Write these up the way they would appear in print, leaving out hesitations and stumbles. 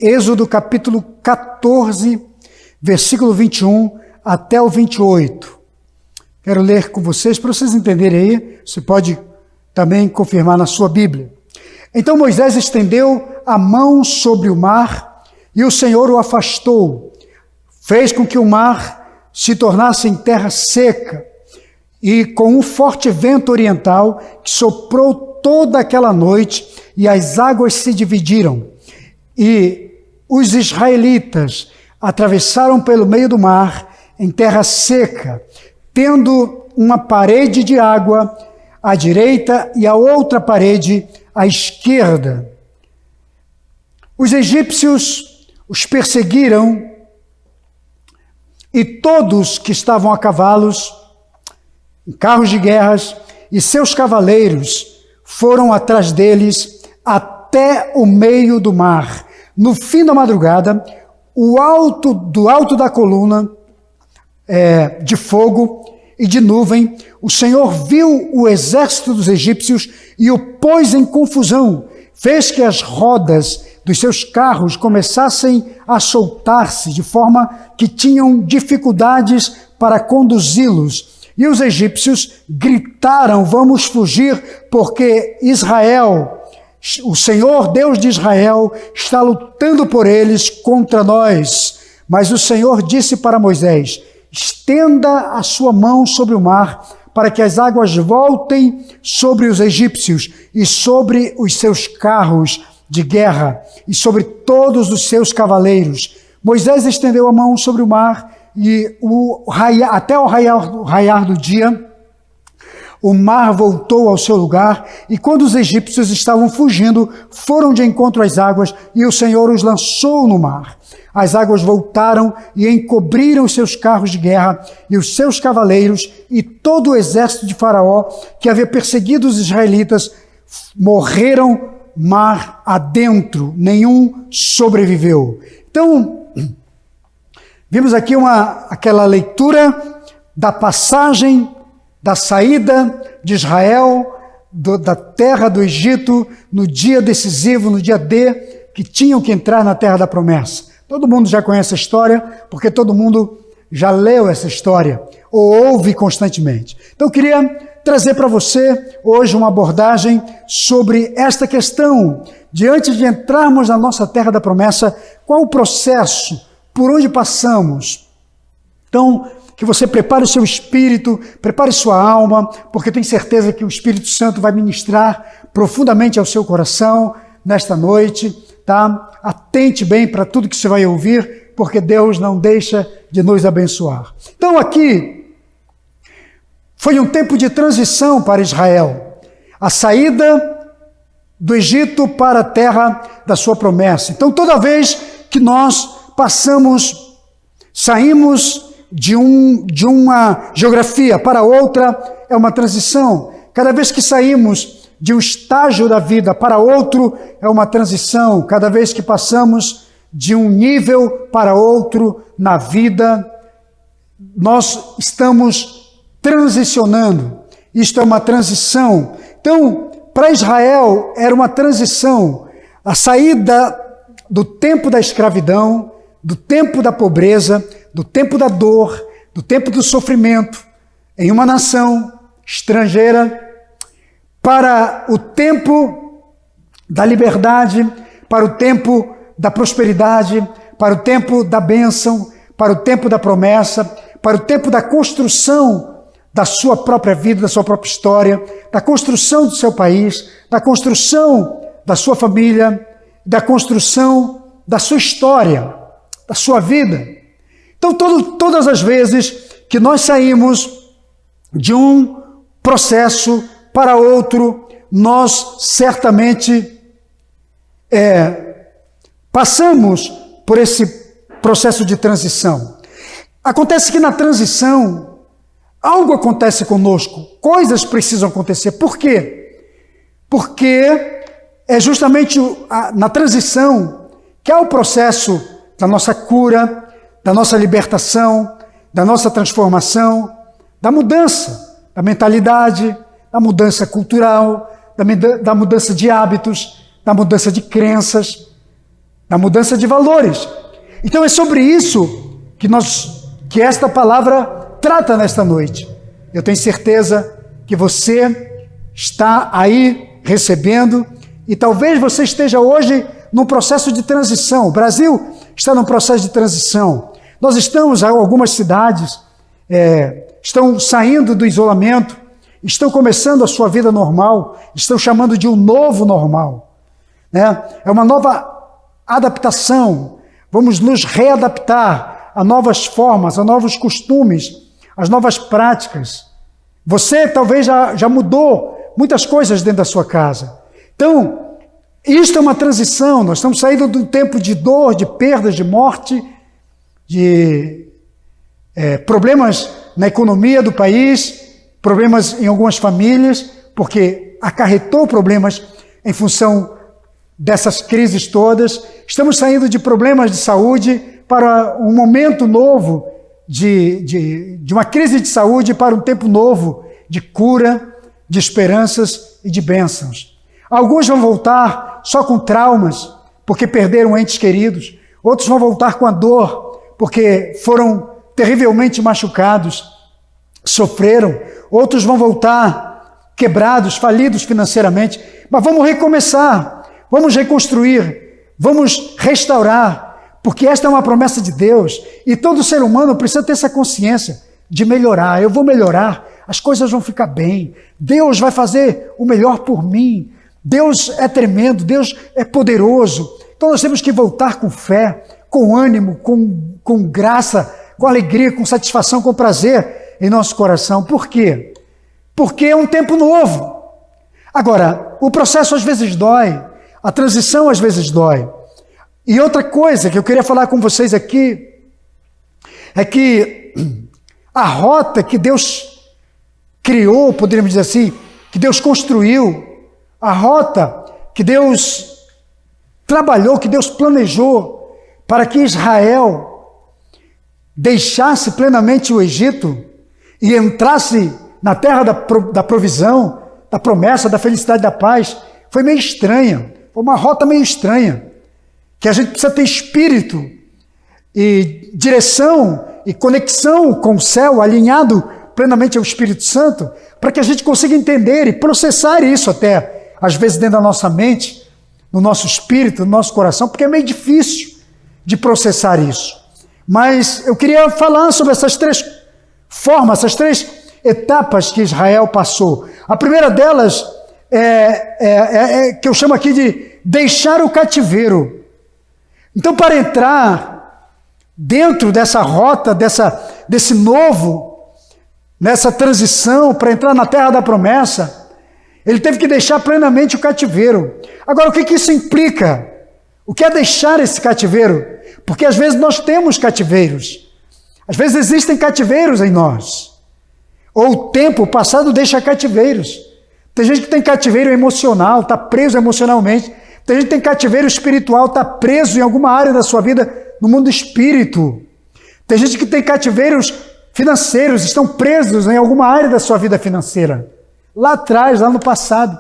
Êxodo capítulo 14, versículo 21 até o 28. Quero ler com vocês, para vocês entenderem aí, você pode também confirmar na sua Bíblia. Então Moisés estendeu a mão sobre o mar, e o Senhor o afastou. Fez com que o mar se tornasse em terra seca, e com um forte vento oriental, que soprou toda aquela noite, e as águas se dividiram. E os israelitas atravessaram pelo meio do mar, em terra seca, tendo uma parede de água à direita e a outra parede à esquerda. Os egípcios os perseguiram, e todos que estavam a cavalos, em carros de guerras, e seus cavaleiros foram atrás deles até o meio do mar. No fim da madrugada, do alto da coluna de fogo e de nuvem, o Senhor viu o exército dos egípcios e o pôs em confusão. Fez que as rodas dos seus carros começassem a soltar-se, de forma que tinham dificuldades para conduzi-los. E os egípcios gritaram: vamos fugir, porque o Senhor, Deus de Israel, está lutando por eles contra nós. Mas o Senhor disse para Moisés: estenda a sua mão sobre o mar, para que as águas voltem sobre os egípcios e sobre os seus carros de guerra e sobre todos os seus cavaleiros. Moisés estendeu a mão sobre o mar e até o raiar do dia, o mar voltou ao seu lugar, e quando os egípcios estavam fugindo, foram de encontro às águas, e o Senhor os lançou no mar. As águas voltaram e encobriram os seus carros de guerra e os seus cavaleiros, e todo o exército de Faraó, que havia perseguido os israelitas, morreram mar adentro, nenhum sobreviveu. Então, vimos aqui aquela leitura da passagem da saída de Israel da terra do Egito no dia decisivo, no dia D, que tinham que entrar na terra da promessa. Todo mundo já conhece a história, porque todo mundo já leu essa história, ou ouve constantemente. Então eu queria trazer para você hoje uma abordagem sobre esta questão. Diante de entrarmos na nossa terra da promessa, qual o processo, por onde passamos? Então, que você prepare o seu espírito, prepare sua alma, porque tenho certeza que o Espírito Santo vai ministrar profundamente ao seu coração nesta noite, tá? Atente bem para tudo que você vai ouvir, porque Deus não deixa de nos abençoar. Então aqui, foi um tempo de transição para Israel. A saída do Egito para a terra da sua promessa. Então toda vez que nós saímos de uma geografia para outra, é uma transição. Cada vez que saímos de um estágio da vida para outro, é uma transição. Cada vez que passamos de um nível para outro na vida, nós estamos transicionando. Isto é uma transição. Então, para Israel, era uma transição. A saída do tempo da escravidão, do tempo da pobreza, do tempo da dor, do tempo do sofrimento, em uma nação estrangeira, para o tempo da liberdade, para o tempo da prosperidade, para o tempo da bênção, para o tempo da promessa, para o tempo da construção da sua própria vida, da sua própria história, da construção do seu país, da construção da sua família, da construção da sua história, da sua vida. Então, todas as vezes que nós saímos de um processo para outro, nós certamente passamos por esse processo de transição. Acontece que na transição, algo acontece conosco, coisas precisam acontecer. Por quê? Porque é justamente na transição que há o processo da nossa cura, da nossa libertação, da nossa transformação, da mudança da mentalidade, da mudança cultural, da mudança de hábitos, da mudança de crenças, da mudança de valores. Então é sobre isso que esta palavra trata nesta noite. Eu tenho certeza que você está aí recebendo, e talvez você esteja hoje num processo de transição. O Brasil está num processo de transição. Nós estamos, algumas cidades estão saindo do isolamento, estão começando a sua vida normal, estão chamando de um novo normal, né? É uma nova adaptação, vamos nos readaptar a novas formas, a novos costumes, as novas práticas. Você talvez já mudou muitas coisas dentro da sua casa. Então, isto é uma transição, nós estamos saindo de um tempo de dor, de perdas, de morte, de problemas na economia do país, problemas em algumas famílias, porque acarretou problemas em função dessas crises todas. Estamos saindo de problemas de saúde para um momento novo de uma crise de saúde para um tempo novo de cura, de esperanças e de bênçãos. Alguns vão voltar só com traumas, porque perderam entes queridos. Outros vão voltar com a dor, porque foram terrivelmente machucados, sofreram. Outros vão voltar quebrados, falidos financeiramente. Mas vamos recomeçar, vamos reconstruir, vamos restaurar, porque esta é uma promessa de Deus. E todo ser humano precisa ter essa consciência de melhorar. Eu vou melhorar, as coisas vão ficar bem. Deus vai fazer o melhor por mim. Deus é tremendo, Deus é poderoso. Então nós temos que voltar com fé, com ânimo, com graça, com alegria, com satisfação, com prazer em nosso coração. Por quê? Porque é um tempo novo. Agora, o processo às vezes dói, a transição às vezes dói. E outra coisa que eu queria falar com vocês aqui é que a rota que Deus criou, poderíamos dizer assim, que Deus construiu, a rota que Deus trabalhou, que Deus planejou para que Israel deixasse plenamente o Egito e entrasse na terra da provisão, da promessa, da felicidade, da paz, foi meio estranha, foi uma rota meio estranha, que a gente precisa ter espírito e direção e conexão com o céu, alinhado plenamente ao Espírito Santo, para que a gente consiga entender e processar isso até, às vezes dentro da nossa mente, no nosso espírito, no nosso coração, porque é meio difícil de processar isso. Mas eu queria falar sobre essas três formas, essas três etapas que Israel passou. A primeira delas é que eu chamo aqui de deixar o cativeiro. Então, para entrar dentro dessa rota, desse novo, nessa transição, para entrar na terra da promessa, ele teve que deixar plenamente o cativeiro. Agora, o que isso implica? O que é deixar esse cativeiro? Porque às vezes nós temos cativeiros. Às vezes existem cativeiros em nós. Ou o tempo passado deixa cativeiros. Tem gente que tem cativeiro emocional, está preso emocionalmente. Tem gente que tem cativeiro espiritual, está preso em alguma área da sua vida, no mundo do espírito. Tem gente que tem cativeiros financeiros, estão presos em alguma área da sua vida financeira. Lá atrás, lá no passado.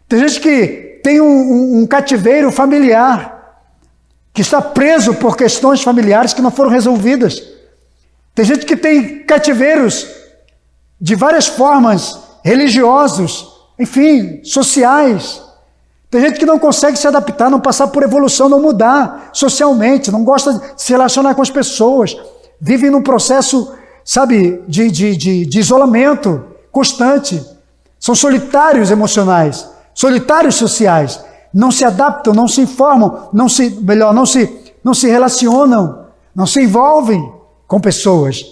Tem gente que tem um cativeiro familiar, que está preso por questões familiares que não foram resolvidas. Tem gente que tem cativeiros de várias formas, religiosos, enfim, sociais. Tem gente que não consegue se adaptar, não passar por evolução, não mudar socialmente, não gosta de se relacionar com as pessoas, vivem num processo, sabe, de isolamento constante. São solitários emocionais, solitários sociais, não se adaptam, não se informam, não se relacionam, não se envolvem com pessoas.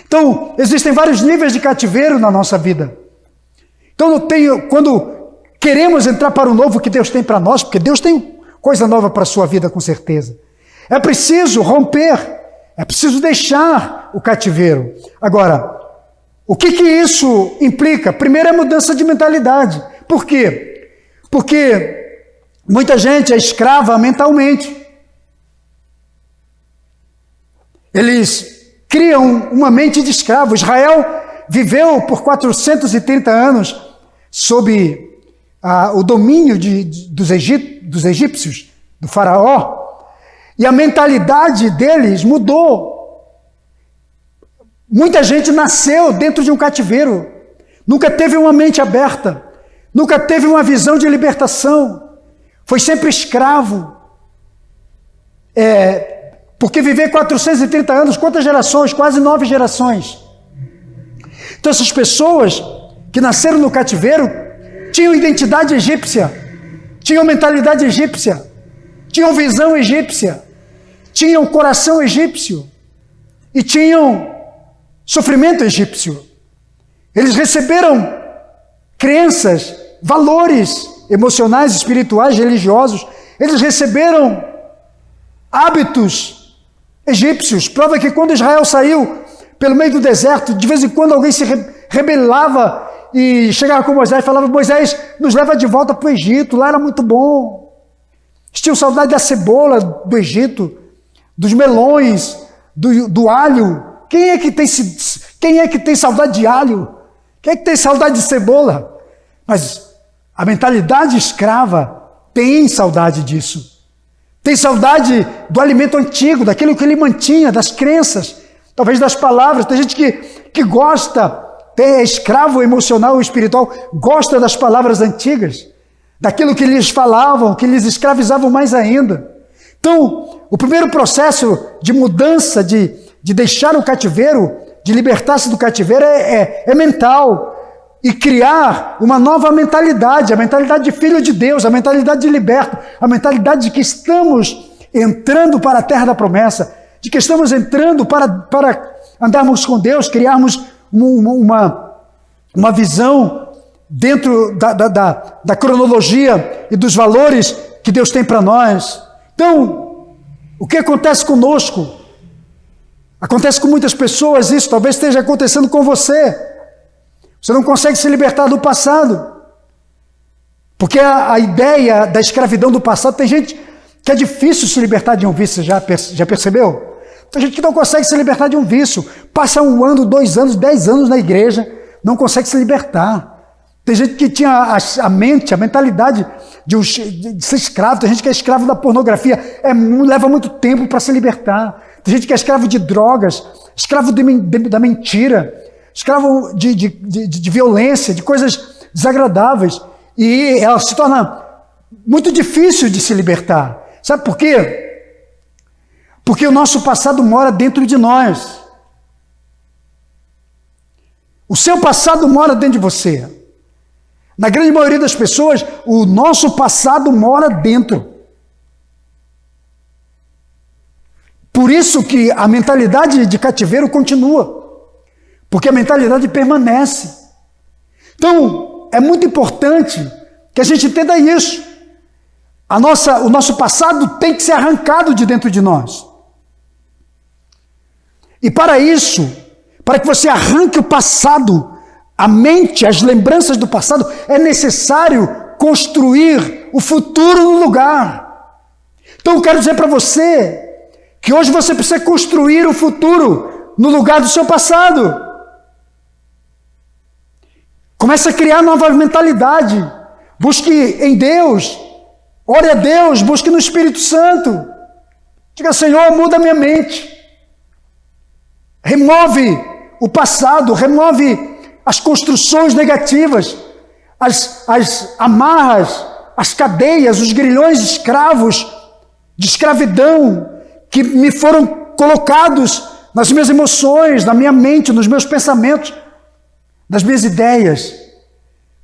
Então, existem vários níveis de cativeiro na nossa vida. Então, quando queremos entrar para o novo que Deus tem para nós, porque Deus tem coisa nova para a sua vida, com certeza, é preciso romper, é preciso deixar o cativeiro. Agora, o que isso implica? Primeiro é mudança de mentalidade. Por quê? Porque muita gente é escrava mentalmente. Eles criam uma mente de escravo. Israel viveu por 430 anos sob o domínio dos egípcios, do faraó, e a mentalidade deles mudou. Muita gente nasceu dentro de um cativeiro, nunca teve uma mente aberta, nunca teve uma visão de libertação, foi sempre escravo. Porque viver 430 anos, quantas gerações? Quase 9 gerações. Então essas pessoas que nasceram no cativeiro tinham identidade egípcia, tinham mentalidade egípcia, tinham visão egípcia, tinham coração egípcio e tinham sofrimento egípcio. Eles receberam crenças, valores emocionais, espirituais, religiosos. Eles receberam hábitos egípcios. Prova que quando Israel saiu pelo meio do deserto, de vez em quando alguém se rebelava e chegava com Moisés e falava: Moisés, nos leva de volta para o Egito, lá era muito bom. Eles tinham saudade da cebola do Egito, dos melões, do alho. Quem é que tem saudade de alho? Quem é que tem saudade de cebola? Mas a mentalidade escrava tem saudade disso. Tem saudade do alimento antigo, daquilo que ele mantinha, das crenças, talvez das palavras. Tem gente que gosta, é escravo emocional ou espiritual, gosta das palavras antigas, daquilo que lhes falavam, que lhes escravizavam mais ainda. Então, o primeiro processo de mudança, de deixar o cativeiro, de libertar-se do cativeiro é mental. E criar uma nova mentalidade, a mentalidade de filho de Deus, a mentalidade de liberto, a mentalidade de que estamos entrando para a terra da promessa, de que estamos entrando para andarmos com Deus, criarmos uma visão dentro da cronologia e dos valores que Deus tem para nós. Então, o que acontece conosco? Acontece com muitas pessoas isso, talvez esteja acontecendo com você. Você não consegue se libertar do passado. Porque a ideia da escravidão do passado, tem gente que é difícil se libertar de um vício, você já percebeu? Tem gente que não consegue se libertar de um vício. Passa 1 ano, 2 anos, 10 anos na igreja, não consegue se libertar. Tem gente que tinha a mentalidade de ser escravo. Tem gente que é escravo da pornografia, leva muito tempo para se libertar. Tem gente que é escravo de drogas, escravo da mentira, escravo de violência, de coisas desagradáveis. E ela se torna muito difícil de se libertar. Sabe por quê? Porque o nosso passado mora dentro de nós. O seu passado mora dentro de você. Na grande maioria das pessoas, o nosso passado mora dentro. Por isso que a mentalidade de cativeiro continua. Porque a mentalidade permanece. Então, é muito importante que a gente entenda isso. O nosso passado tem que ser arrancado de dentro de nós. E para isso, para que você arranque o passado, a mente, as lembranças do passado, é necessário construir o futuro no lugar. Então eu quero dizer para você que hoje você precisa construir o futuro no lugar do seu passado. Comece a criar nova mentalidade. Busque em Deus, ore a Deus, busque no Espírito Santo. Diga: Senhor, muda minha mente. Remove o passado, remove as construções negativas, as amarras, as cadeias, os grilhões escravos de escravidão que me foram colocados nas minhas emoções, na minha mente, nos meus pensamentos, nas minhas ideias.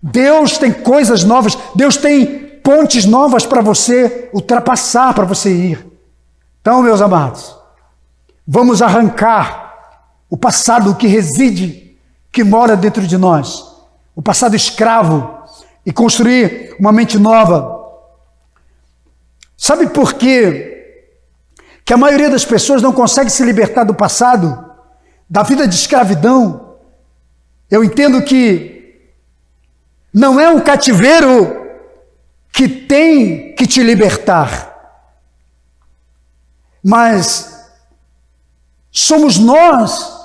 Deus tem coisas novas, Deus tem pontes novas para você ultrapassar, para você ir. Então, meus amados, vamos arrancar o passado que reside, que mora dentro de nós, o passado escravo, e construir uma mente nova. Sabe por quê que a maioria das pessoas não consegue se libertar do passado, da vida de escravidão? Eu entendo que não é um cativeiro que tem que te libertar, mas somos nós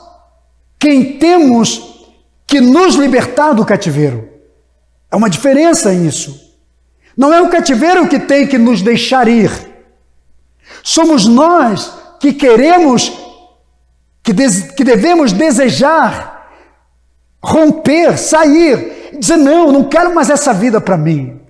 quem temos que nos libertar do cativeiro. É uma diferença nisso. Não é o cativeiro que tem que nos deixar ir, Somos nós que queremos, que devemos desejar romper, sair, dizer, não quero mais essa vida para mim.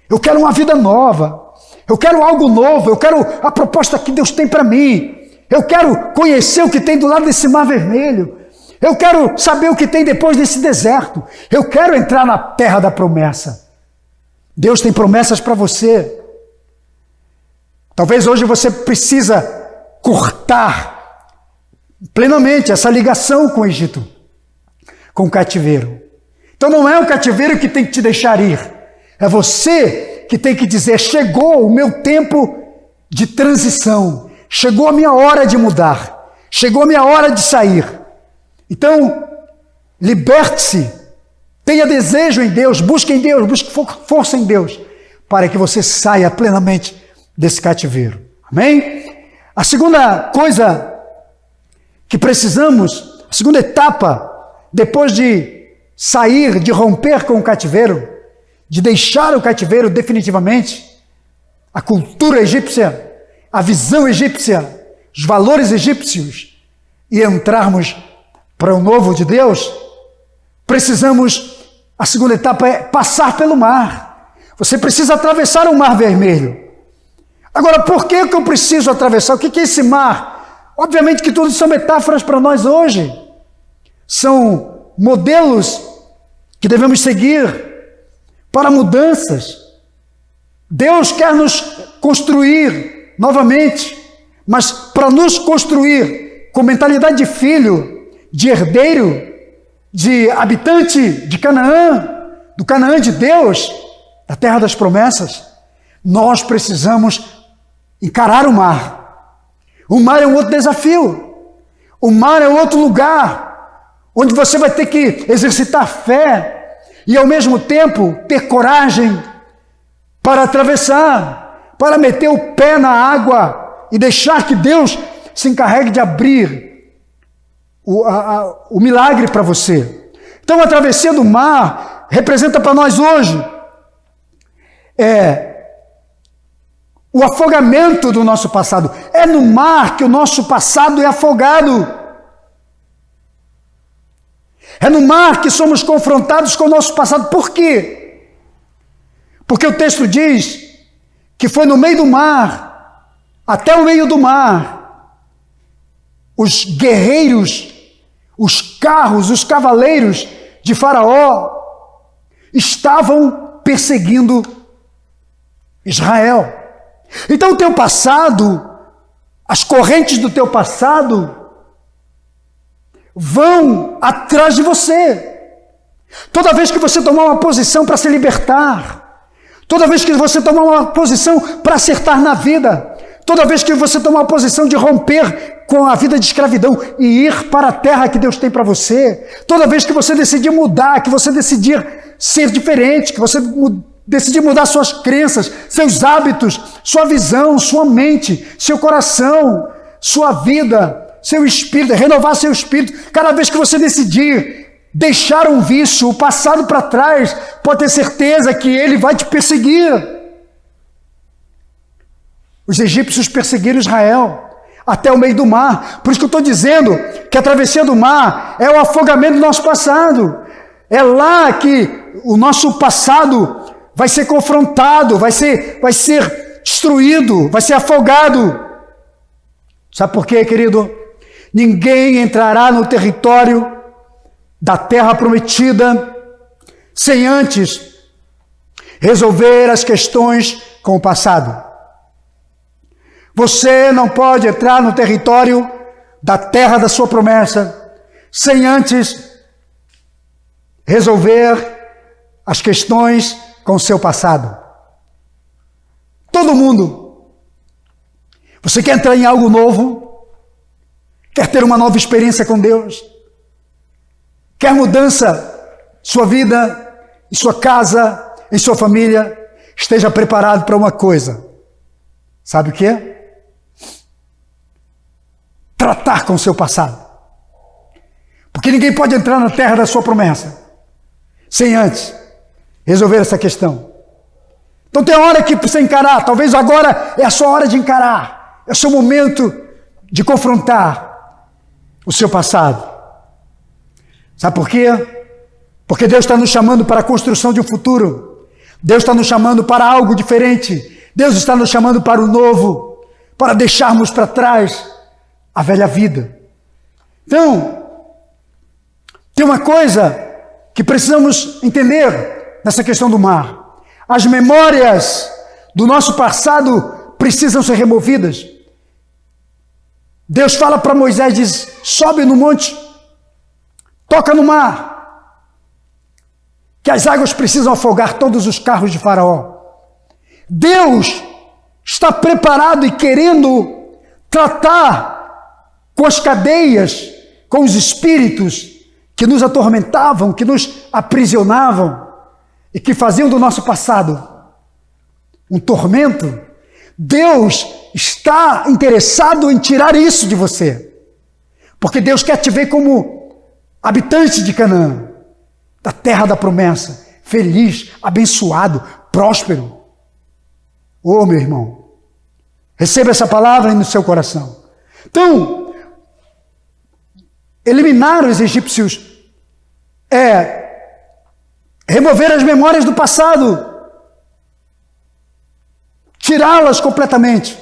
Eu quero uma vida nova. Eu quero algo novo. Eu quero a proposta que Deus tem para mim. Eu quero conhecer o que tem do lado desse mar vermelho. Eu quero saber o que tem depois desse deserto. Eu quero entrar na terra da promessa. Deus tem promessas para você. Talvez hoje você precisa cortar plenamente essa ligação com o Egito, com o cativeiro. Então não é o cativeiro que tem que te deixar ir. É você que tem que dizer, chegou o meu tempo de transição. Chegou a minha hora de mudar. Chegou a minha hora de sair. Então, liberte-se. Tenha desejo em Deus. Busque em Deus. Busque força em Deus. Para que você saia plenamente desse cativeiro. Amém? A segunda coisa que precisamos, a segunda etapa, depois de sair, de romper com o cativeiro, de deixar o cativeiro definitivamente, a cultura egípcia, a visão egípcia, os valores egípcios, e entrarmos para o novo de Deus, precisamos, a segunda etapa é passar pelo mar. Você precisa atravessar o mar vermelho. Agora, por que eu preciso atravessar? O que é esse mar? Obviamente que tudo são metáforas para nós hoje. São modelos que devemos seguir para mudanças. Deus quer nos construir novamente, mas para nos construir com mentalidade de filho, de herdeiro, de habitante de Canaã, do Canaã de Deus, da terra das promessas, nós precisamos encarar o mar. O mar é um outro desafio. O mar é outro lugar onde você vai ter que exercitar fé e ao mesmo tempo ter coragem para atravessar, para meter o pé na água e deixar que Deus se encarregue de abrir o milagre para você. Então a travessia do mar representa para nós hoje o afogamento do nosso passado. É no mar que o nosso passado é afogado. É no mar que somos confrontados com o nosso passado. Por quê? Porque o texto diz que foi no meio do mar, até o meio do mar, os guerreiros, os carros, os cavaleiros de Faraó estavam perseguindo Israel. Então o teu passado, as correntes do teu passado vão atrás de você. Toda vez que você tomar uma posição para se libertar, toda vez que você tomar uma posição para acertar na vida, toda vez que você tomar uma posição de romper com a vida de escravidão e ir para a terra que Deus tem para você, toda vez que você decidir mudar, que você decidir ser diferente, que você decidir mudar suas crenças, seus hábitos, sua visão, sua mente, seu coração, sua vida, seu espírito, renovar seu espírito. Cada vez que você decidir deixar um vício, o passado para trás, pode ter certeza que ele vai te perseguir. Os egípcios perseguiram Israel até o meio do mar. Por isso que eu estou dizendo que a travessia do mar é o afogamento do nosso passado. É lá que o nosso passado vai ser confrontado, vai ser destruído, vai ser afogado. Sabe por quê, querido? Ninguém entrará no território da terra prometida sem antes resolver as questões com o passado. Você não pode entrar no território da terra da sua promessa sem antes resolver as questões com o seu passado. Todo mundo. Você quer entrar em algo novo? Quer ter uma nova experiência com Deus? Quer mudança em sua vida, em sua casa, em sua família? Esteja preparado para uma coisa. Sabe o que é? Tratar com o seu passado. Porque ninguém pode entrar na terra da sua promessa sem antes resolver essa questão. Então tem hora que precisa encarar. Talvez agora é a sua hora de encarar. é o seu momento de confrontar o seu passado. Sabe por quê? Porque Deus está nos chamando para a construção de um futuro. Deus está nos chamando para algo diferente. Deus está nos chamando para o novo, para deixarmos para trás a velha vida. Então, tem uma coisa que precisamos entender nessa questão do mar. As memórias do nosso passado precisam ser removidas. Deus fala para Moisés, diz, sobe no monte, toca no mar, que as águas precisam afogar todos os carros de Faraó. Deus está preparado e querendo tratar com as cadeias, com os espíritos que nos atormentavam, que nos aprisionavam e que faziam do nosso passado um tormento. Deus está interessado em tirar isso de você, porque Deus quer te ver como habitante de Canaã, da terra da promessa, feliz, abençoado, próspero. Ô, meu irmão, receba essa palavra no seu coração. Então, eliminar os egípcios remover as memórias do passado, tirá-las completamente.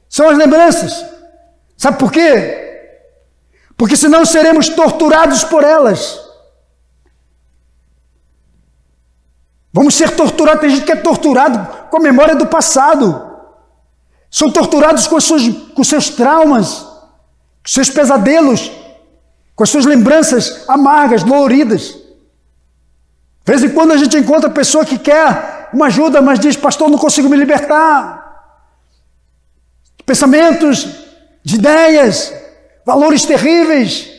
São as lembranças. Sabe por quê? Porque senão seremos torturados por elas. Vamos ser torturados. Tem gente que é torturado com a memória do passado. São torturados com seus traumas, com seus pesadelos, com as suas lembranças amargas, doloridas. De vez em quando a gente encontra pessoa que quer uma ajuda, mas diz, pastor, não consigo me libertar. Pensamentos, de ideias, valores terríveis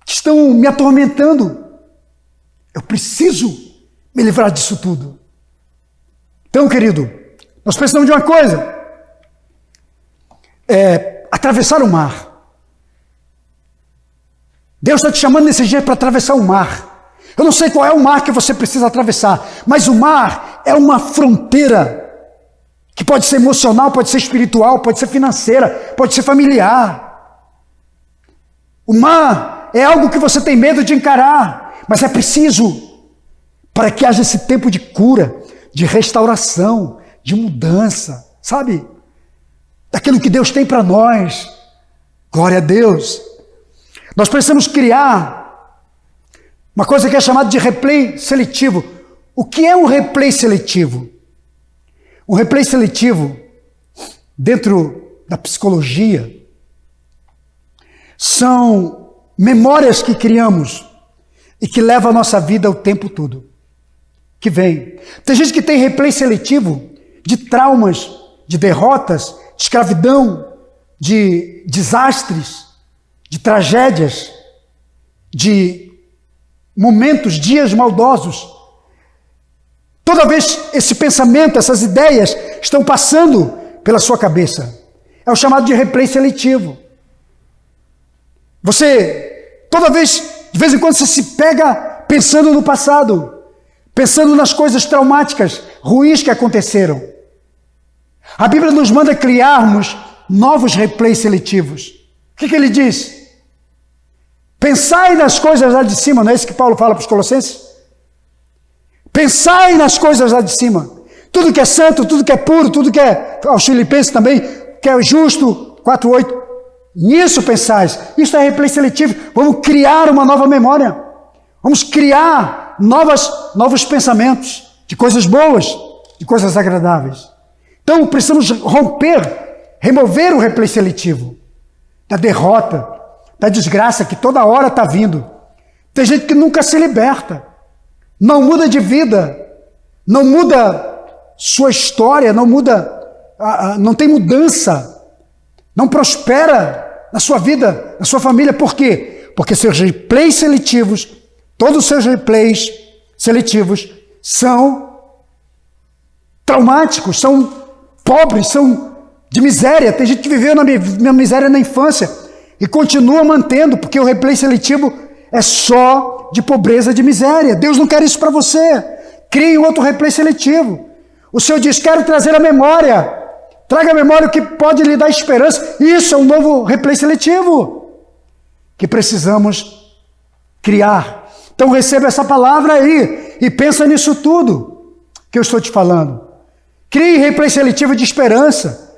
que estão me atormentando. Eu preciso me livrar disso tudo. Então, querido, nós precisamos de uma coisa. Atravessar o mar. Deus está te chamando nesse dia para atravessar o mar. Eu não sei qual é o mar que você precisa atravessar, mas o mar é uma fronteira que pode ser emocional, pode ser espiritual, pode ser financeira, pode ser familiar. O mar é algo que você tem medo de encarar, mas é preciso para que haja esse tempo de cura, de restauração, de mudança, sabe? Daquilo que Deus tem para nós. Glória a Deus. Nós precisamos criar uma coisa que é chamada de replay seletivo. O que é um replay seletivo? Um replay seletivo, dentro da psicologia, são memórias que criamos e que levam a nossa vida o tempo todo. Que vem. Tem gente que tem replay seletivo de traumas, de derrotas, de escravidão, de desastres, de tragédias, de momentos, dias maldosos. Toda vez esse pensamento, essas ideias estão passando pela sua cabeça. É o chamado de replay seletivo. Você, toda vez, de vez em quando você se pega pensando no passado, pensando nas coisas traumáticas, ruins que aconteceram. A Bíblia nos manda criarmos novos replays seletivos. O que ele diz? Pensai nas coisas lá de cima, não é isso que Paulo fala para os Colossenses? Pensai nas coisas lá de cima. Tudo que é santo, tudo que é puro, tudo que é, aos Filipenses também, que é justo, 4:8. Nisso pensais. Isso é replay seletivo. Vamos criar uma nova memória. Vamos criar novos pensamentos de coisas boas, de coisas agradáveis. Então precisamos remover o replay seletivo da derrota, da desgraça que toda hora está vindo. Tem gente que nunca se liberta, não muda de vida, não muda sua história, não tem mudança, não prospera na sua vida, na sua família. Por quê? Porque seus replays seletivos, todos os seus replays seletivos são traumáticos, são pobres, são de miséria. Tem gente que viveu na miséria na infância e continua mantendo, porque o replay seletivo é só de pobreza, de miséria. Deus não quer isso para você. Crie outro replay seletivo. O Senhor diz, quero trazer a memória Traga à memória o que pode lhe dar esperança. Isso é um novo replay seletivo que precisamos criar. Então receba essa palavra aí e pensa nisso tudo que eu estou te falando. Crie replay seletivo de esperança.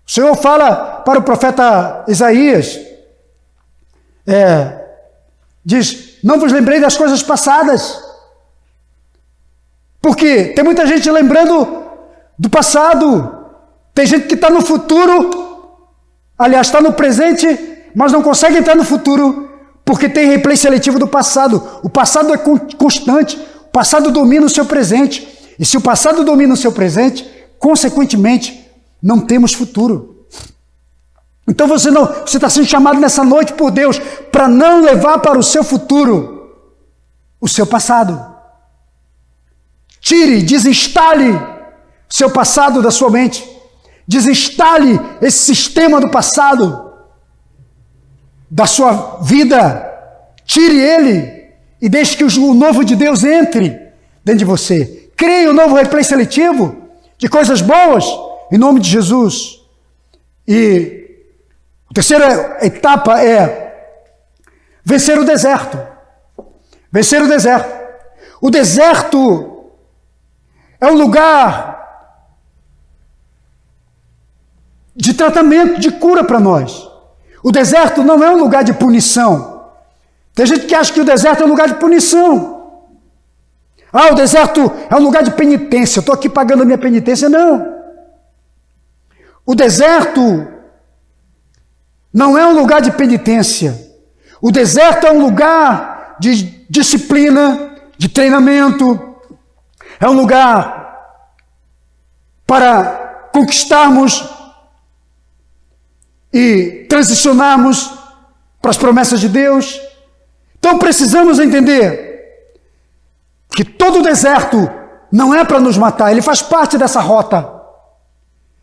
O Senhor fala para o profeta Isaías, diz, não vos lembrei das coisas passadas. Porque tem muita gente lembrando do passado. Tem gente que está no futuro, aliás, está no presente, mas não consegue entrar no futuro, porque tem replay seletivo do passado. O passado é constante, o passado domina o seu presente. E se o passado domina o seu presente, consequentemente, não temos futuro. Então você está sendo chamado nessa noite por Deus para não levar para o seu futuro o seu passado. Tire, desinstale o seu passado da sua mente. Desinstale esse sistema do passado da sua vida. Tire ele e deixe que o novo de Deus entre dentro de você. Crie um novo replay seletivo de coisas boas em nome de Jesus. E a terceira etapa é vencer o deserto. Vencer o deserto. O deserto é um lugar de tratamento, de cura para nós. O deserto não é um lugar de punição. Tem gente que acha que o deserto é um lugar de punição. O deserto é um lugar de penitência. Eu estou aqui pagando a minha penitência. Não. O deserto não é um lugar de penitência. O deserto é um lugar de disciplina, de treinamento. É um lugar para conquistarmos e transicionarmos para as promessas de Deus. Então precisamos entender que todo deserto não é para nos matar, ele faz parte dessa rota.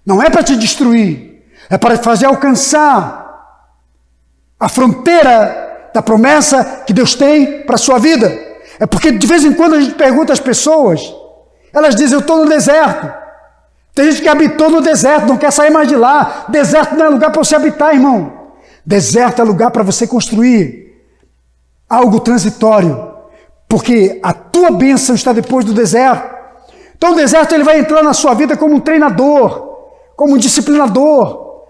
Não é para te destruir, é para te fazer alcançar a fronteira da promessa que Deus tem para a sua vida. É porque de vez em quando a gente pergunta às pessoas, elas dizem, eu estou no deserto. Tem gente que habitou no deserto, não quer sair mais de lá. Deserto não é lugar para você habitar, irmão. Deserto é lugar para você construir algo transitório, porque a tua bênção está depois do deserto. Então o deserto ele vai entrar na sua vida como um treinador, como um disciplinador,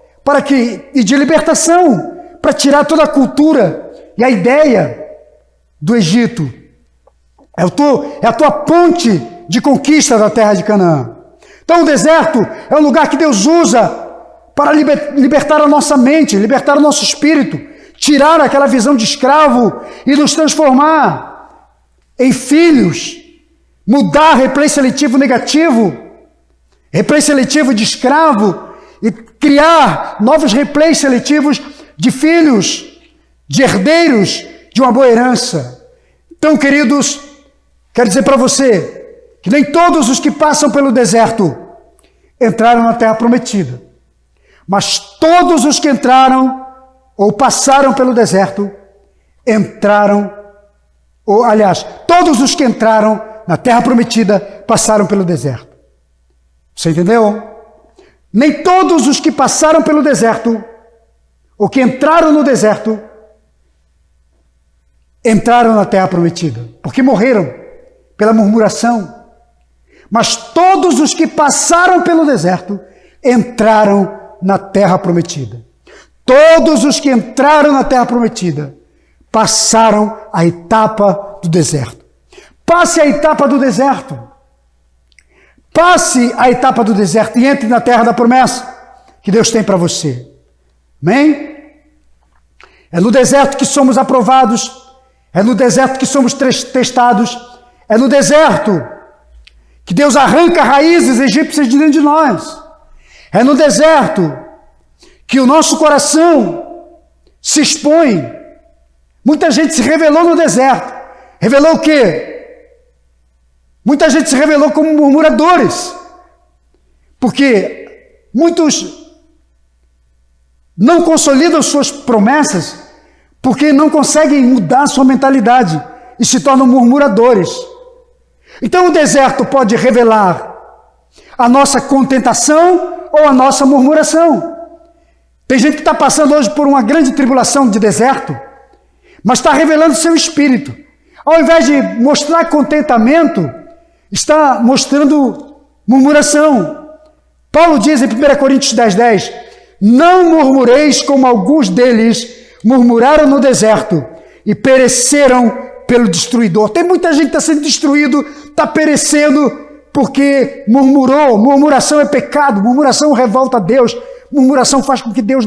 e de libertação, para tirar toda a cultura e a ideia do Egito. É a tua ponte de conquista da terra de Canaã. Então o deserto é um lugar que Deus usa para libertar a nossa mente, libertar o nosso espírito, tirar aquela visão de escravo e nos transformar em filhos, mudar replay seletivo negativo, replay seletivo de escravo e criar novos replays seletivos de filhos, de herdeiros de uma boa herança. Então, queridos, quero dizer para você que nem todos os que passam pelo deserto entraram na terra prometida, mas todos os que entraram ou passaram pelo deserto todos os que entraram na terra prometida passaram pelo deserto. Você entendeu? Nem todos os que passaram pelo deserto ou que entraram no deserto entraram na terra prometida, porque morreram pela murmuração. Mas todos os que passaram pelo deserto entraram na terra prometida. Todos os que entraram na terra prometida passaram a etapa do deserto. Passe a etapa do deserto. Passe a etapa do deserto e entre na terra da promessa que Deus tem para você. Amém? É no deserto que somos aprovados. É no deserto que somos testados. É no deserto que Deus arranca raízes egípcias de dentro de nós. É no deserto que o nosso coração se expõe. Muita gente se revelou no deserto. Revelou o quê? Muita gente se revelou como murmuradores. Porque muitos não consolidam suas promessas porque não conseguem mudar sua mentalidade e se tornam murmuradores. Então o deserto pode revelar a nossa contentação ou a nossa murmuração. Tem gente que está passando hoje por uma grande tribulação de deserto, mas está revelando seu espírito. Ao invés de mostrar contentamento, está mostrando murmuração. Paulo diz em 1 Coríntios 10:10, não murmureis como alguns deles murmuraram no deserto e pereceram pelo destruidor. Tem muita gente que está sendo destruído, está perecendo porque murmurou. Murmuração é pecado, murmuração revolta a Deus, murmuração faz com que Deus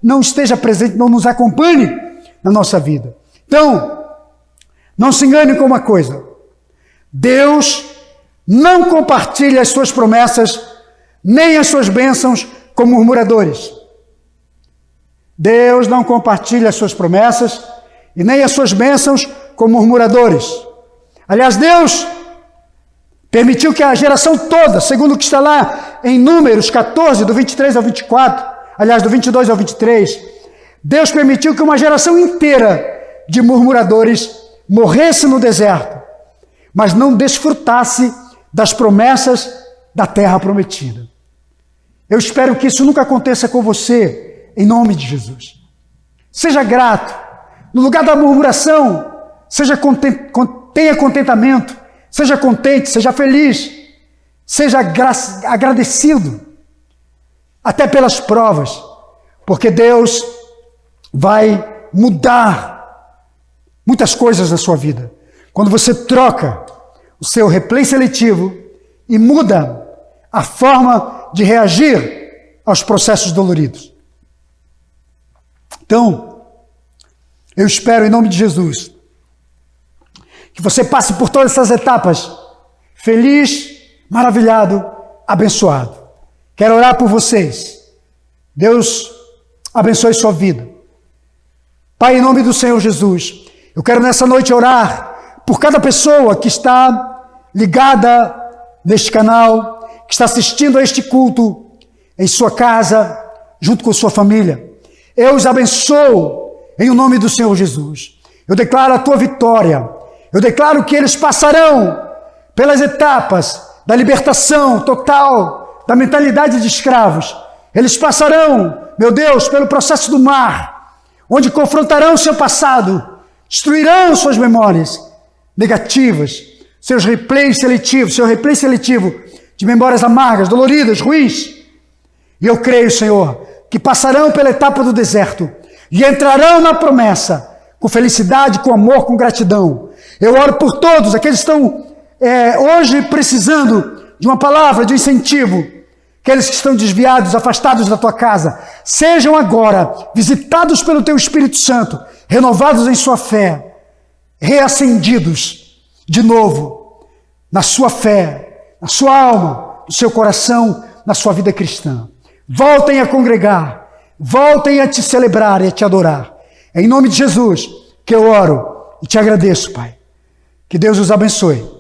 não esteja presente, não nos acompanhe na nossa vida. Então, não se engane com uma coisa, Deus não compartilha as suas promessas, nem as suas bênçãos com murmuradores. Deus não compartilha as suas promessas e nem as suas bênçãos com murmuradores. Aliás, Deus permitiu que a geração toda, segundo o que está lá em Números 14, do 23 ao 24, aliás, do 22 ao 23, Deus permitiu que uma geração inteira de murmuradores morresse no deserto, mas não desfrutasse das promessas da terra prometida. Eu espero que isso nunca aconteça com você, em nome de Jesus. Seja grato. No lugar da murmuração, tenha contentamento, seja contente, seja feliz, seja agradecido, até pelas provas, porque Deus vai mudar muitas coisas na sua vida. Quando você troca o seu replay seletivo e muda a forma de reagir aos processos doloridos. Então, eu espero em nome de Jesus que você passe por todas essas etapas feliz, maravilhado, abençoado. Quero orar por vocês. Deus abençoe sua vida. Pai, em nome do Senhor Jesus, eu quero nessa noite orar por cada pessoa que está ligada neste canal, que está assistindo a este culto em sua casa, junto com sua família. Eu os abençoo em nome do Senhor Jesus. Eu declaro a tua vitória. Eu declaro que eles passarão pelas etapas da libertação total da mentalidade de escravos. Eles passarão, meu Deus, pelo processo do mar, onde confrontarão o seu passado, destruirão suas memórias negativas, seu replay seletivo de memórias amargas, doloridas, ruins. E eu creio, Senhor, que passarão pela etapa do deserto e entrarão na promessa com felicidade, com amor, com gratidão. Eu oro por todos aqueles que estão hoje precisando de uma palavra de incentivo, aqueles que estão desviados, afastados da tua casa, sejam agora visitados pelo teu Espírito Santo, renovados em sua fé, reacendidos de novo na sua fé, na sua alma, no seu coração, na sua vida cristã. Voltem a congregar, voltem a te celebrar e a te adorar. É em nome de Jesus que eu oro e te agradeço, Pai. Que Deus os abençoe.